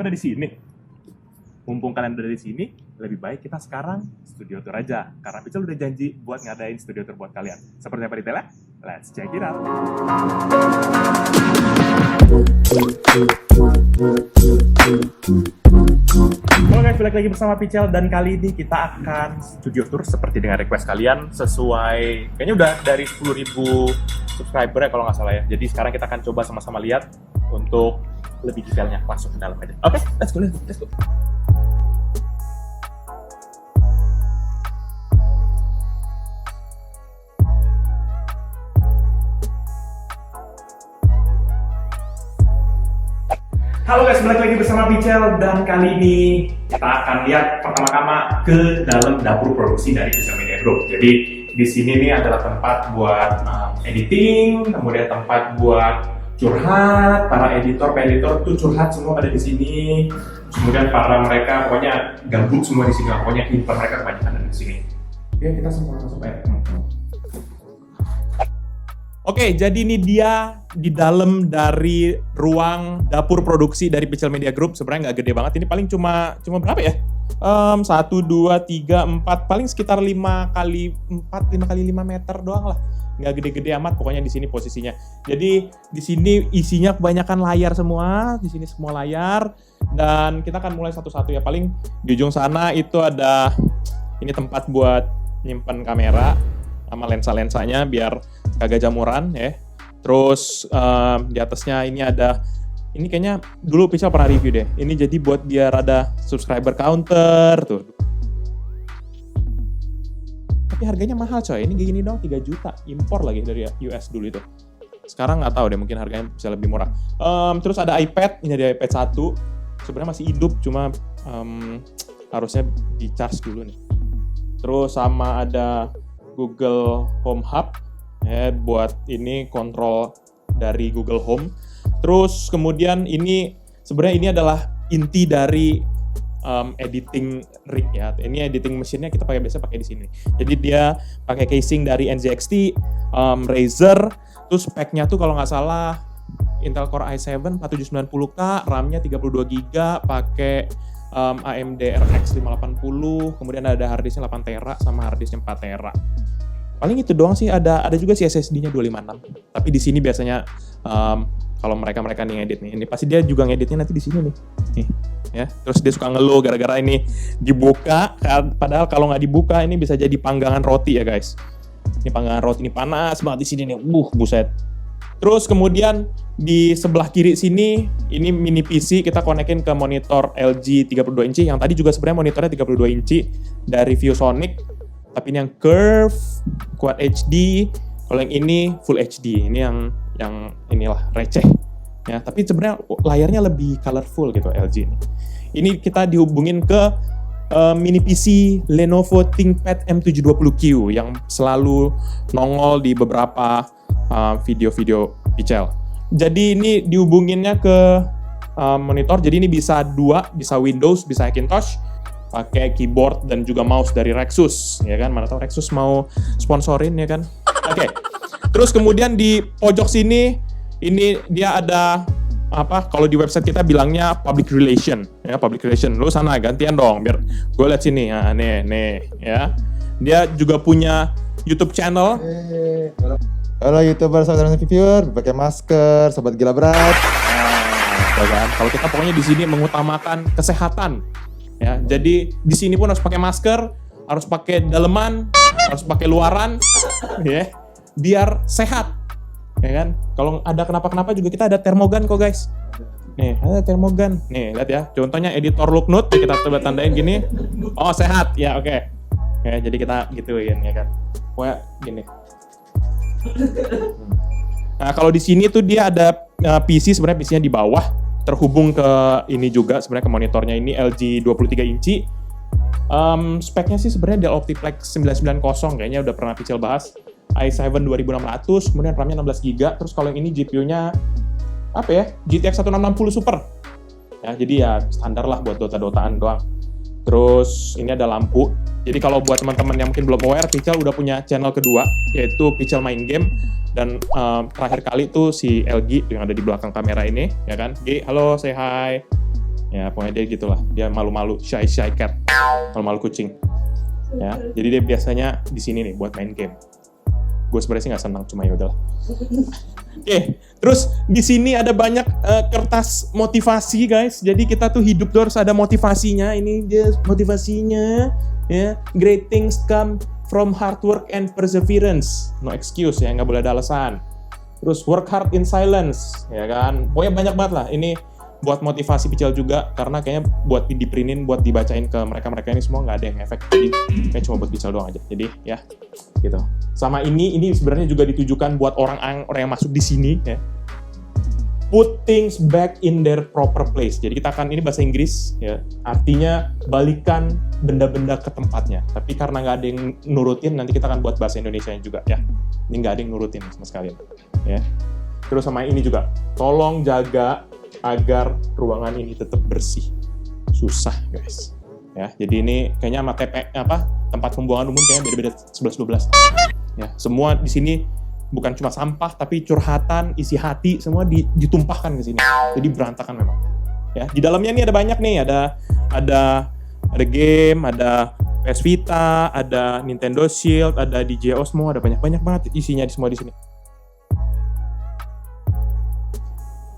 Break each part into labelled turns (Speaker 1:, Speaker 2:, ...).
Speaker 1: pada di sini. Mumpung kalian udah di sini, lebih baik kita sekarang studio tour aja. Karena Pichel udah janji buat ngadain studio tour buat kalian. Seperti apa detailnya? Let's check it out. Halo guys, balik lagi bersama Pichel dan kali ini kita akan studio tour seperti dengan request kalian sesuai, kayaknya udah dari 10.000 subscriber ya kalau nggak salah ya. Jadi sekarang kita akan coba sama-sama lihat untuk lebih detailnya, langsung ke dalam aja. Oke, let's go. Halo guys, balik lagi bersama Pichel dan kali ini kita akan lihat pertama-tama ke dalam dapur produksi dari Pichel Media Group. Jadi di sini nih adalah tempat buat editing, kemudian tempat buat curhat, para editor tuh curhat semua ada di sini. Kemudian para mereka pokoknya gabung semua di sini, pokoknya intern mereka kebanyakan ada di sini. Oke, kita semua langsung aja. Oke, jadi ini dia di dalam dari ruang dapur produksi dari Pichel Media Group. Sebenarnya nggak gede banget, ini paling cuma berapa ya? 1, 2, 3, 4, paling sekitar 5 kali 5 meter doang lah. Nggak gede-gede amat, pokoknya di sini posisinya. Jadi di sini isinya kebanyakan layar semua, di sini semua layar. Dan kita akan mulai satu-satu ya. Paling di ujung sana itu ada ini tempat buat nyimpen kamera sama lensa-lensanya biar kagak jamuran ya. Terus di atasnya ini ada, ini kayaknya dulu Pichel pernah review deh. Ini jadi buat biar ada subscriber counter tuh. Tapi harganya mahal coy, ini gini dong 3 juta. Impor lagi dari US dulu itu. Sekarang nggak tahu deh, mungkin harganya bisa lebih murah. Terus ada iPad, ini ada iPad 1. Sebenarnya masih hidup, cuma harusnya di-charge dulu nih. Terus sama ada Google Home Hub ya, buat ini kontrol dari Google Home. Terus kemudian ini sebenarnya ini adalah inti dari editing rig ya. Ini editing mesinnya kita biasa pakai di sini. Jadi dia pakai casing dari NZXT, Razer. Terus speknya tuh kalau nggak salah Intel Core i7 4790K, RAM-nya 32GB, pakai AMD RX 580, kemudian ada harddisknya 8TB sama harddisknya 4TB. Paling itu doang sih, ada juga sih SSD-nya 256. Tapi di sini biasanya kalau mereka nih ngedit nih, ini pasti dia juga ngeditnya nanti di sini nih. Nih, ya. Terus dia suka ngeluh gara-gara ini dibuka, padahal kalau nggak dibuka ini bisa jadi panggangan roti ya guys. Ini panggangan roti ini panas banget di sini nih. Buset. Terus kemudian di sebelah kiri sini, ini mini PC kita konekin ke monitor LG 32 inci. Yang tadi juga sebenarnya monitornya 32 inci dari ViewSonic. Tapi ini yang curve, Quad HD. Kalau yang ini Full HD. Ini yang inilah receh. Ya, tapi sebenarnya layarnya lebih colorful gitu LG ini. Ini kita dihubungin ke mini PC Lenovo ThinkPad M720Q yang selalu nongol di beberapa video-video Pichel. Jadi ini dihubunginnya ke monitor, jadi ini bisa 2, bisa Windows, bisa Hackintosh, pakai keyboard dan juga mouse dari Rexus, ya kan? Mana tahu Rexus mau sponsorin ya kan? Oke. Terus kemudian di pojok sini, ini dia ada apa? Kalau di website kita bilangnya public relation, ya public relation. Lu sana gantian dong, biar gue lihat sini. Nah, nih, ya. Dia juga punya YouTube channel.
Speaker 2: Halo YouTuber, sahabat reviewer, pakai masker, sobat gila berat.
Speaker 1: Kan? Kalau kita pokoknya di sini mengutamakan kesehatan, ya. Jadi di sini pun harus pakai masker, harus pakai daleman, harus pakai luaran, ya, biar sehat, ya kan? Kalau ada kenapa-kenapa juga kita ada termogan kok guys. Nih, ada termogan. Nih, lihat ya. Contohnya editor Looknote, kita coba tandain gini. Oh, sehat, ya oke. Ya, jadi kita gituin, ya kan. Pokoknya gini. Nah, kalau di sini tuh dia ada PC, sebenarnya PC-nya di bawah, terhubung ke ini juga sebenarnya ke monitornya ini LG 23 inci. Speknya sih sebenarnya Dell Optiplex 990 kayaknya udah pernah Pichel bahas. i7 2600, kemudian RAM-nya 16GB. Terus kalau yang ini GPU-nya apa ya? GTX 1660 Super. Ya, jadi ya standar lah buat Dota-Dotaan doang. Terus ini ada lampu. Jadi kalau buat teman-teman yang mungkin belum aware, Pichel udah punya channel kedua, yaitu Pichel Main Game. Dan terakhir kali tuh si LG yang ada di belakang kamera ini, ya kan? G, halo, say hi. Ya pokoknya dia gitulah, dia malu-malu, shy cat, malu-malu kucing. Ya, jadi dia biasanya di sini nih buat main game. Gue sebenarnya sih nggak senang, cuma ya udahlah. Oke, terus di sini ada banyak kertas motivasi guys. Jadi kita tuh hidup tuh harus ada motivasinya. Ini dia motivasinya, ya. Great things come from hard work and perseverance. No excuse ya, nggak boleh ada alasan. Terus work hard in silence, ya kan. Pokoknya banyak banget lah. Ini buat motivasi Picel juga, karena kayaknya buat diprintin, buat dibacain ke mereka-mereka ini semua nggak ada yang efek. Jadi kayak cuma buat Picel doang aja. Jadi ya gitu. Sama ini sebenarnya juga ditujukan buat orang yang masuk di sini ya. Put things back in their proper place. Jadi kita akan, ini bahasa Inggris ya, artinya balikan benda-benda ke tempatnya. Tapi karena nggak ada yang nurutin, nanti kita akan buat bahasa Indonesianya juga ya. Ini nggak ada yang nurutin sama sekali ya. Terus sama ini juga, tolong jaga agar ruangan ini tetap bersih. Susah guys. Ya, jadi ini kayaknya sama tempat pembuangan umum kayaknya beda-beda 11-12. Ya, semua di sini bukan cuma sampah tapi curhatan, isi hati semua ditumpahkan ke sini. Jadi berantakan memang. Ya, di dalamnya ini ada banyak nih, ada game, ada PS Vita, ada Nintendo Shield, ada DJ Osmo, ada banyak banget isinya semua di sini.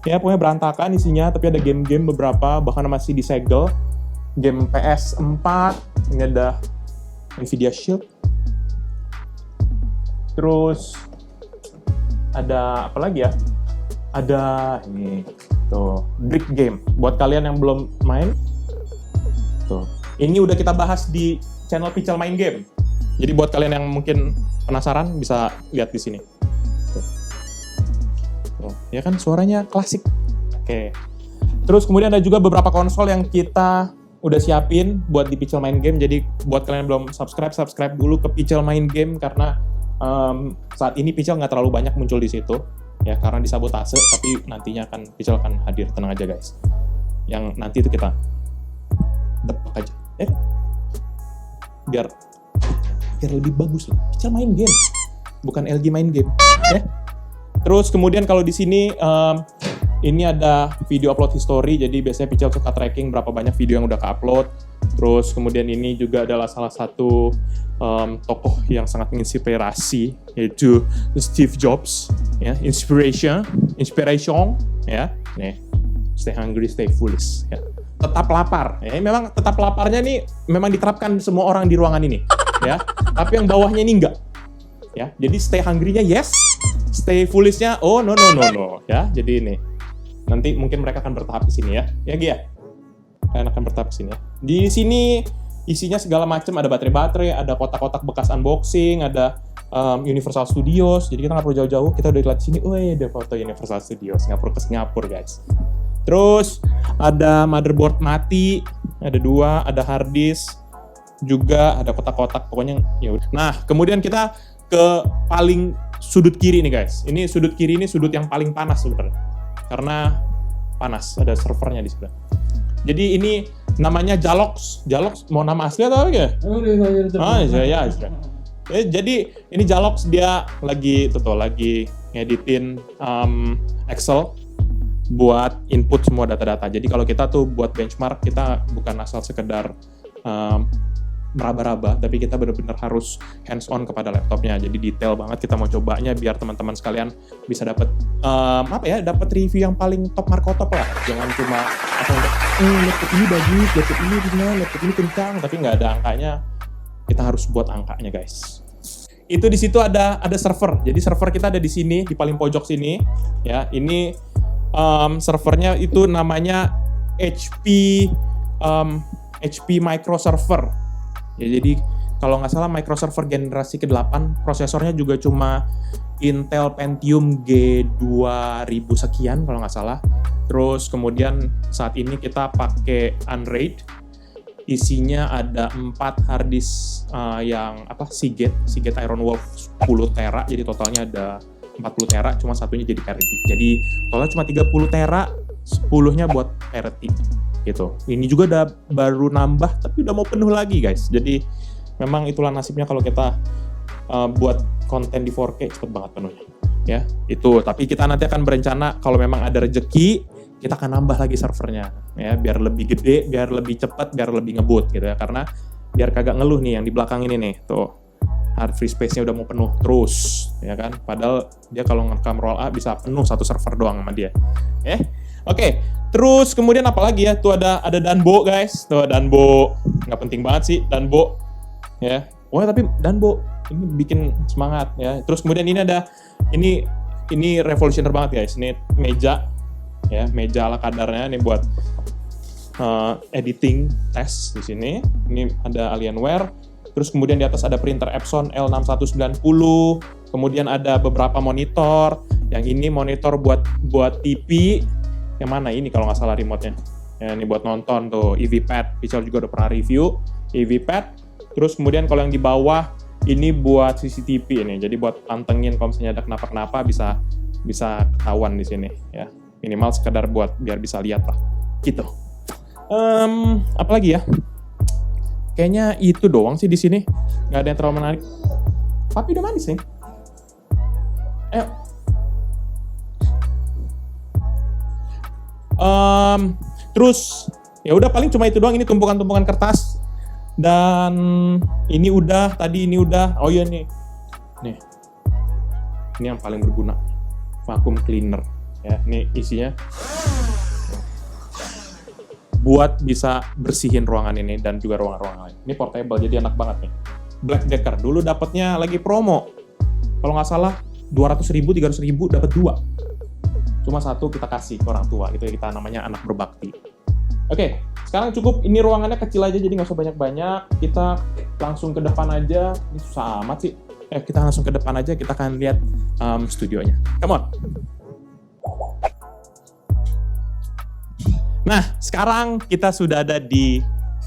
Speaker 1: Ya pokoknya berantakan isinya, tapi ada game-game beberapa, bahkan masih disegel. Game PS4, ini ada Nvidia Shield. Terus ada apa lagi ya? Ada ini tuh, Brick Game. Buat kalian yang belum main, tuh. Ini udah kita bahas di channel Picel Main Game. Jadi buat kalian yang mungkin penasaran bisa lihat di sini. Ya kan suaranya klasik. Oke. Terus kemudian ada juga beberapa konsol yang kita udah siapin buat di Picel Main Game. Jadi buat kalian yang belum subscribe dulu ke Picel Main Game, karena saat ini Picel nggak terlalu banyak muncul di situ ya, karena disabotase. Tapi nantinya Picel akan hadir, tenang aja guys. Yang nanti itu kita depak aja. Biar lebih bagus lah. Picel Main Game, bukan LG Main Game. Ya. Terus kemudian kalau di sini ini ada video upload history, jadi biasanya Picel suka tracking berapa banyak video yang udah ke-upload. Terus kemudian ini juga adalah salah satu tokoh yang sangat menginspirasi, yaitu Steve Jobs, ya, inspiration, ya, nih, stay hungry, stay foolish, ya. Tetap lapar, ya, memang tetap laparnya nih memang diterapkan semua orang di ruangan ini, ya. Tapi yang bawahnya ini enggak, ya. Jadi stay hungry-nya yes, stay foolish-nya no, ya. Jadi ini nanti mungkin mereka akan bertahap ke sini ya. Ya Gia. Kalian akan bertahap ke sini ya. Di sini isinya segala macam, ada baterai-baterai, ada kotak-kotak bekas unboxing, ada Universal Studios. Jadi kita nggak perlu jauh-jauh, kita udah lihat di sini. Ada foto Universal Studios, Singapura ke Singapura guys. Terus ada motherboard mati, ada 2, ada hard disk, juga ada kotak-kotak, pokoknya ya udah. Nah, kemudian kita ke paling sudut kiri nih guys. Ini sudut kiri ini sudut yang paling panas sebenarnya. Karena panas, ada servernya di sebelah. Jadi ini namanya Jalox. Jalox mau nama asli atau apa ya? Ya. Jadi ini Jalox, dia lagi ngeditin Excel buat input semua data-data. Jadi kalau kita tuh buat benchmark, kita bukan asal sekedar meraba-raba, tapi kita benar-benar harus hands-on kepada laptopnya. Jadi detail banget kita mau cobanya biar teman-teman sekalian bisa dapat dapat review yang paling top markotop lah. Jangan cuma laptop ini bagus, laptop ini gimana, laptop ini kencang, tapi nggak ada angkanya. Kita harus buat angkanya guys. Itu di situ ada server. Jadi server kita ada di sini, di paling pojok sini. Ya, ini servernya itu namanya HP Micro Server. Ya, jadi kalau nggak salah Micro Server generasi ke-8, prosesornya juga cuma Intel Pentium G2000 sekian kalau nggak salah. Terus kemudian saat ini kita pakai Unraid, isinya ada 4 hard disk yang Seagate Iron Wolf 10 tera, jadi totalnya ada 40 tera, cuma satunya jadi parity. Jadi totalnya cuma 30 tera, 10-nya buat parity. Gitu. Ini juga baru nambah, tapi udah mau penuh lagi guys. Jadi memang itulah nasibnya kalau kita buat konten di 4K cepet banget penuhnya. Ya, itu. Tapi kita nanti akan berencana kalau memang ada rezeki, kita akan nambah lagi servernya ya, biar lebih gede, biar lebih cepat, biar lebih ngebut gitu ya, karena biar kagak ngeluh nih yang di belakang ini nih, tuh hard free space-nya udah mau penuh terus ya kan, padahal dia kalau ngerekam roll A bisa penuh satu server doang sama dia. Oke. Terus kemudian apa lagi ya, tuh ada Danbo guys, tuh Danbo, nggak penting banget sih Danbo ya, tapi Danbo ini bikin semangat ya. Terus kemudian ini ada ini revolusioner banget guys, ini meja ya, meja ala kadarnya, ini buat editing tes di sini. Ini ada Alienware. Terus kemudian di atas ada printer Epson L6190. Kemudian ada beberapa monitor. Yang ini monitor buat TV. Yang mana ini kalau nggak salah remote-nya. Ya, ini buat nonton tuh, EV-Pad. Pichel juga udah pernah review EV-Pad. Terus kemudian kalau yang di bawah ini buat CCTV ini. Jadi buat pantengin kalau misalnya ada kenapa-kenapa bisa ketahuan di sini ya. Minimal sekedar buat biar bisa lihat lah. Gitu. Apa lagi ya? Kayaknya itu doang sih di sini. Nggak ada yang terlalu menarik. Papi udah mandi sih. Ayo. Terus ya udah paling cuma itu doang, ini tumpukan-tumpukan kertas. Dan ini udah, tadi ini udah. Oh iya nih. Nih. Ini yang paling berguna. Vacuum cleaner ya. Ini isinya buat bisa bersihin ruangan ini dan juga ruangan-ruangan lain. Ini portable, jadi enak banget nih. Black Decker dulu dapatnya lagi promo. Kalau nggak salah 200.000, 300.000 dapat 2. Cuma satu kita kasih ke orang tua, itu kita namanya anak berbakti. Oke, sekarang cukup. Ini ruangannya kecil aja, jadi nggak usah banyak-banyak. Kita langsung ke depan aja. Ini susah amat sih. Kita langsung ke depan aja, kita akan lihat studionya. Come on. Nah, sekarang kita sudah ada di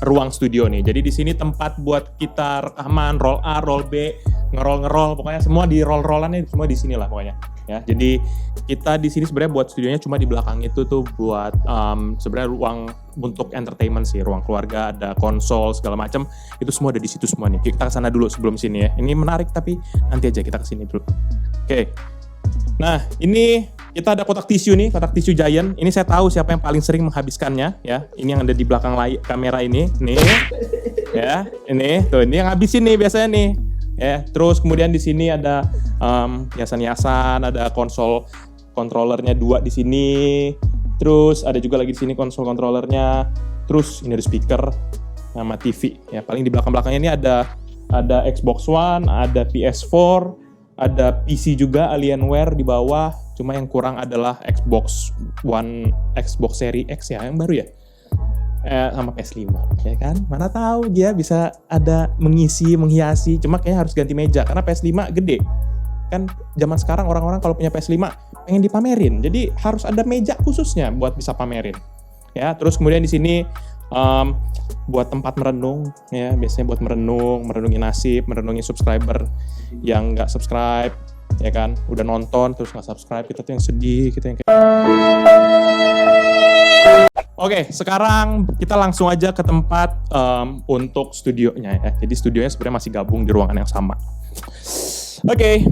Speaker 1: ruang studio nih. Jadi di sini tempat buat kita rekaman, roll A, roll B, ngerol, pokoknya semua di roll-rollannya semua di sini lah pokoknya. Ya, jadi kita di sini sebenarnya buat studionya cuma di belakang itu tuh buat sebenarnya ruang untuk entertainment sih, ruang keluarga, ada konsol segala macam, itu semua ada di situ semua nih. Kita kesana dulu sebelum sini ya. Ini menarik tapi nanti aja kita kesini dulu. Oke. Nah, ini kita ada kotak tisu nih, kotak tisu Giant. Ini saya tahu siapa yang paling sering menghabiskannya ya. Ini yang ada di belakang kamera ini, nih. Ya, ini tuh, ini yang habisin nih biasanya nih. Ya, terus kemudian di sini ada hiasan-hiasan, ada controllernya 2 di sini. Terus ada juga lagi di sini konsol controllernya. Terus ini ada speaker sama TV. Ya, paling di belakang-belakangnya ini ada Xbox One, ada PS4, ada PC juga Alienware di bawah. Cuma yang kurang adalah Xbox One, Xbox Series X ya, yang baru ya. Sama PS5 ya kan, mana tahu dia bisa ada menghiasi, cuma kayaknya harus ganti meja karena PS5 gede kan. Zaman sekarang orang-orang kalau punya PS5 pengen dipamerin, jadi harus ada meja khususnya buat bisa pamerin ya. Terus kemudian di sini buat tempat merenung ya, biasanya buat merenungi nasib, merenungi subscriber yang nggak subscribe ya kan, udah nonton terus nggak subscribe, kita tuh yang sedih, kita yang Oke, sekarang kita langsung aja ke tempat untuk studionya ya. Jadi studionya sebenarnya masih gabung di ruangan yang sama. Oke,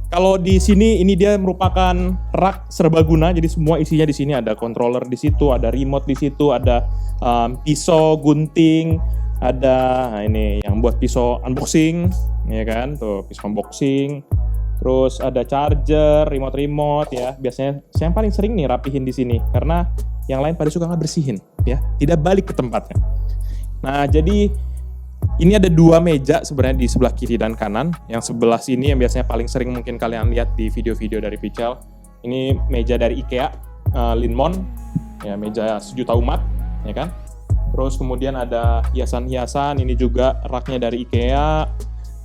Speaker 1: kalau di sini ini dia merupakan rak serbaguna. Jadi semua isinya di sini, ada controller di situ, ada remote di situ, ada pisau gunting, ada ini yang buat pisau unboxing, ya kan? Tuh pisau unboxing. Terus ada charger, remote ya. Biasanya saya yang paling sering nih rapihin di sini karena yang lain pada suka nggak bersihin ya, tidak balik ke tempatnya. Nah, jadi ini ada 2 meja sebenarnya di sebelah kiri dan kanan. Yang sebelah sini yang biasanya paling sering mungkin kalian lihat di video-video dari Pichel. Ini meja dari IKEA, Linmon, ya meja sejuta umat, ya kan. Terus kemudian ada hiasan-hiasan, ini juga raknya dari IKEA.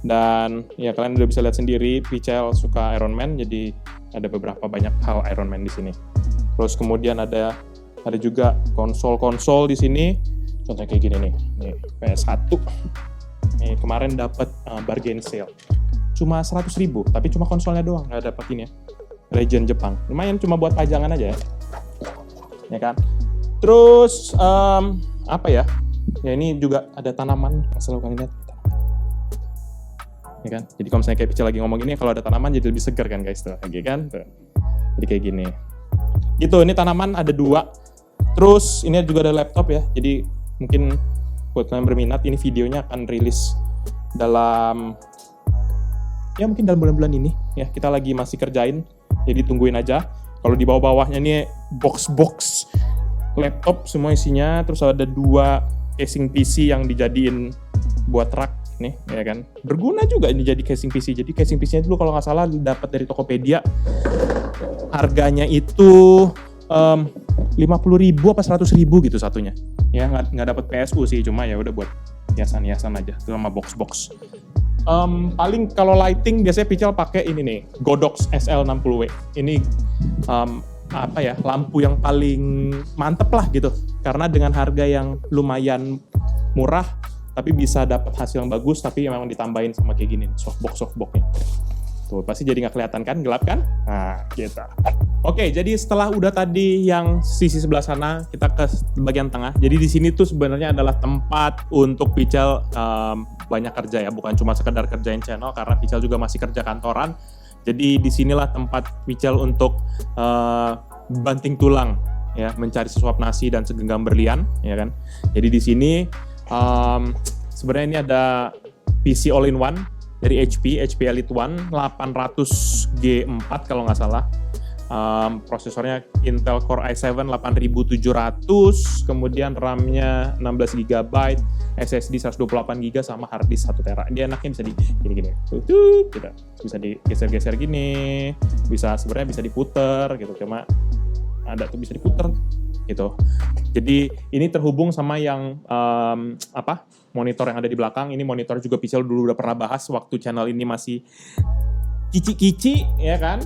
Speaker 1: Dan ya kalian udah bisa lihat sendiri, Pichel suka Iron Man, jadi ada beberapa banyak hal Iron Man di sini. Terus kemudian ada juga konsol-konsol di sini. Contohnya kayak gini nih PS1. Nih kemarin dapat bargain sale. Cuma 100.000, tapi cuma konsolnya doang, nggak dapat ini ya. Legend Jepang. Lumayan cuma buat pajangan aja ya. Ya kan? Terus apa ya? Ya ini juga ada tanaman yang selalu kalian lihat. Ya kan? Jadi kalau misalnya kayak Pichel lagi ngomong gini, kalau ada tanaman jadi lebih segar kan guys tuh, lagi kan? Tuh. Jadi kayak gini. Gitu, ini tanaman ada 2. Terus ini juga ada laptop ya. Jadi mungkin buat kalian berminat, ini videonya akan rilis dalam ya mungkin dalam bulan-bulan ini ya. Kita lagi masih kerjain, jadi tungguin aja. Kalau di bawah-bawahnya nih box laptop semua isinya, terus ada 2 casing PC yang dijadiin buat rak nih, ya kan. Berguna juga ini jadi casing PC. Jadi casing PC-nya dulu kalau nggak salah dapat dari Tokopedia. Harganya itu 50.000 apa 100.000 gitu satunya. Ya nggak dapat PSU sih, cuma ya udah buat hiasan-hiasan aja, itu sama box. Paling kalau lighting biasanya Pical pakai ini nih, Godox SL60W. Ini lampu yang paling mantep lah gitu. Karena dengan harga yang lumayan murah, tapi bisa dapat hasil yang bagus, tapi memang ditambahin sama kayak gini, softbox-nya. Tuh, pasti jadi nggak kelihatan kan, gelap kan? Nah, gitu. Oke, jadi setelah udah tadi yang sisi sebelah sana, kita ke bagian tengah. Jadi di sini tuh sebenarnya adalah tempat untuk Pical banyak kerja ya, bukan cuma sekedar kerjain channel, karena Pical juga masih kerja kantoran. Jadi disinilah tempat Pical untuk banting tulang, ya, mencari sesuap nasi dan segenggam berlian, ya kan. Jadi di sini sebenarnya ini ada PC all-in-one dari HP Elite One 800G4 kalau nggak salah. Prosesornya Intel Core i7 8700, kemudian RAM-nya 16GB, SSD 128GB sama hard disk 1TB. Dia enaknya bisa di gini-gini. Gitu. Bisa digeser-geser gini, sebenarnya bisa diputer gitu, cuma ada tuh bisa diputer gitu. Jadi ini terhubung sama yang monitor yang ada di belakang. Ini monitor juga Pical dulu udah pernah bahas waktu channel ini masih kici-kici, ya kan.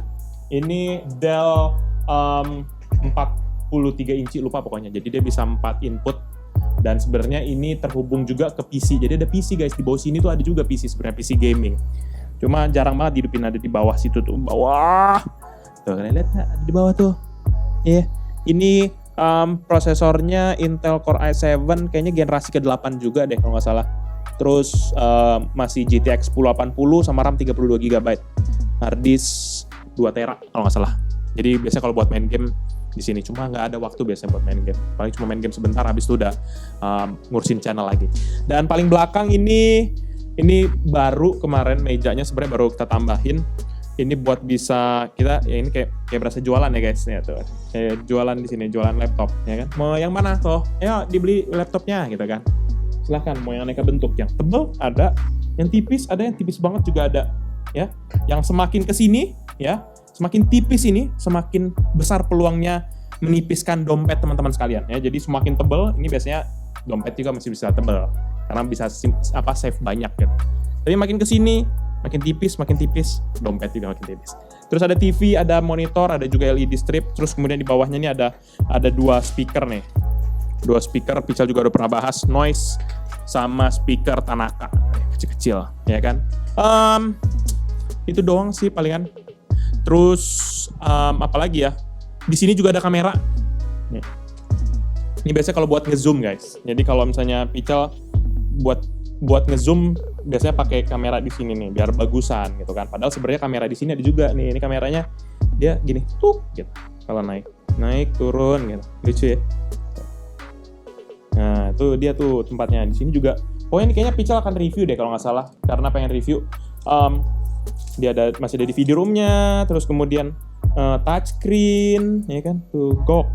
Speaker 1: Ini Dell 43 inci, lupa pokoknya. Jadi dia bisa 4 input. Dan sebenarnya ini terhubung juga ke PC. Jadi ada PC guys, di bawah sini tuh ada juga PC sebenarnya, PC gaming. Cuma jarang banget dihidupin, ada di bawah situ tuh, bawah. Tuh kalian lihat ada di bawah tuh. Iya, ini prosesornya Intel Core i7 kayaknya generasi ke-8 juga deh kalau nggak salah. Terus masih GTX 1080 sama RAM 32GB. Hard disk 2TB kalau nggak salah. Jadi biasanya kalau buat main game di sini, cuma nggak ada waktu biasanya buat main game. Paling cuma main game sebentar, habis itu udah ngurusin channel lagi. Dan paling belakang ini baru kemarin mejanya sebenarnya baru kita tambahin. Ini buat bisa kita ya, ini kayak berasa jualan ya guys, ya tuh. Kayak jualan di sini, jualan laptop, ya kan. Mau yang mana toh? Ayo dibeli laptopnya gitu kan. Silahkan, mau yang aneka bentuk, yang tebal ada, yang tipis ada, yang tipis banget juga ada, ya. Yang semakin kesini, ya, semakin tipis ini, semakin besar peluangnya menipiskan dompet teman-teman sekalian, ya. Jadi semakin tebal, ini biasanya dompet juga masih bisa tebal, karena bisa save banyak gitu. Tapi makin kesini, makin tipis, dompet juga makin tipis. Terus ada TV, ada monitor, ada juga LED strip, terus kemudian di bawahnya ini ada 2 speaker nih. 2 speaker, Pical juga udah pernah bahas, noise sama speaker Tanaka, kecil-kecil, ya kan. Itu doang sih palingan. Terus apalagi ya? Di sini juga ada kamera. Nih. Ini biasanya kalau buat ngezoom guys. Jadi kalau misalnya Pical buat ngezoom biasanya pakai kamera di sini nih biar bagusan gitu kan. Padahal sebenarnya kamera di sini ada juga nih. Ini kameranya dia gini, tuh gitu. Kalau naik turun gitu. Lucu ya. Nah, itu dia tuh tempatnya. Di sini juga. Pokoknya ini kayaknya Pical akan review deh kalau nggak salah, karena pengen review. Dia masih ada di video roomnya, terus kemudian touchscreen, ya kan, tuh GOX,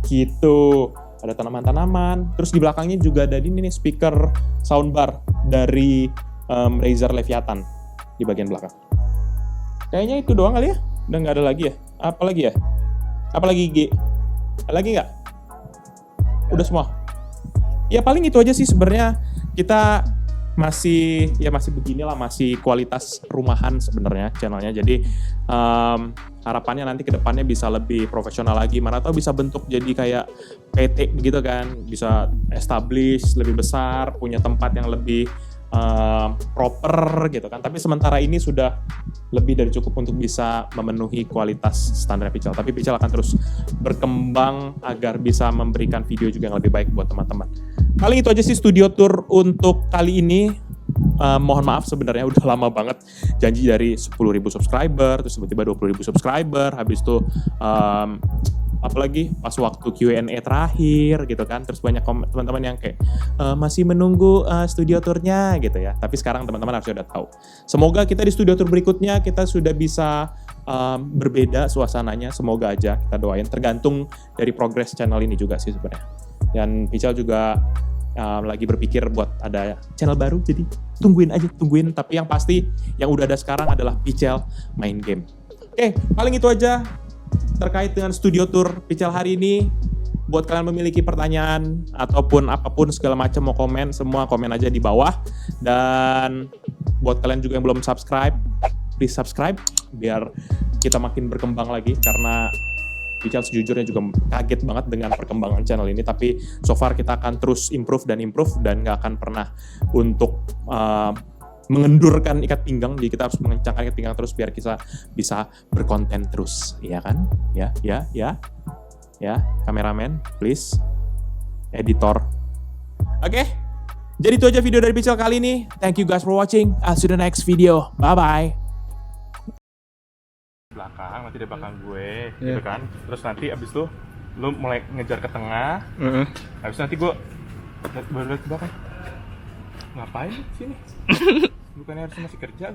Speaker 1: gitu. Ada tanaman-tanaman. Terus di belakangnya juga ada ini nih speaker soundbar dari Razer Leviathan di bagian belakang. Kayaknya itu doang kali ya. Udah nggak ada lagi ya? Apalagi ya? Apalagi G? Lagi nggak? Udah semua. Ya paling itu aja sih sebenarnya. Kita masih beginilah, masih kualitas rumahan sebenarnya channelnya. Jadi harapannya nanti ke depannya bisa lebih profesional lagi. Mana tahu bisa bentuk jadi kayak PT gitu kan, bisa establish lebih besar, punya tempat yang lebih proper gitu kan. Tapi sementara ini sudah lebih dari cukup untuk bisa memenuhi kualitas standar Pical. Tapi Pical akan terus berkembang agar bisa memberikan video juga yang lebih baik buat teman-teman. Paling itu aja sih studio tour untuk kali ini. mohon maaf sebenarnya udah lama banget janji dari 10.000 subscriber, terus tiba-tiba 20.000 subscriber, habis itu apalagi pas waktu Q&A terakhir gitu kan, terus banyak teman-teman yang kayak masih menunggu studio tournya gitu ya. Tapi sekarang teman-teman harusnya udah tahu. Semoga kita di studio tour berikutnya kita sudah bisa berbeda suasananya. Semoga aja, kita doain. Tergantung dari progres channel ini juga sih sebenarnya. Dan Pichal juga lagi berpikir buat ada channel baru, jadi tungguin. Tapi yang pasti yang udah ada sekarang adalah Pichal main game. Oke, paling itu aja terkait dengan studio tour Pichal hari ini. Buat kalian memiliki pertanyaan ataupun apapun segala macam mau komen, semua komen aja di bawah. Dan buat kalian juga yang belum subscribe, please subscribe biar kita makin berkembang lagi, karena Pichal sejujurnya juga kaget banget dengan perkembangan channel ini. Tapi so far kita akan terus improve dan nggak akan pernah untuk mengendurkan ikat pinggang. Jadi kita harus mengencangkan ikat pinggang terus biar kita bisa berkonten terus, iya kan? Ya, kameramen, please, editor. Oke, jadi itu aja video dari Pichal kali ini. Thank you guys for watching. I'll see you in the next video. Bye-bye. Belakang, nanti di belakang gue, gitu kan. Terus nanti abis itu lu mulai ngejar ke tengah. Abis itu nanti gue baru lihat ke belakang. Ngapain sini? Bukannya harus masih kerja?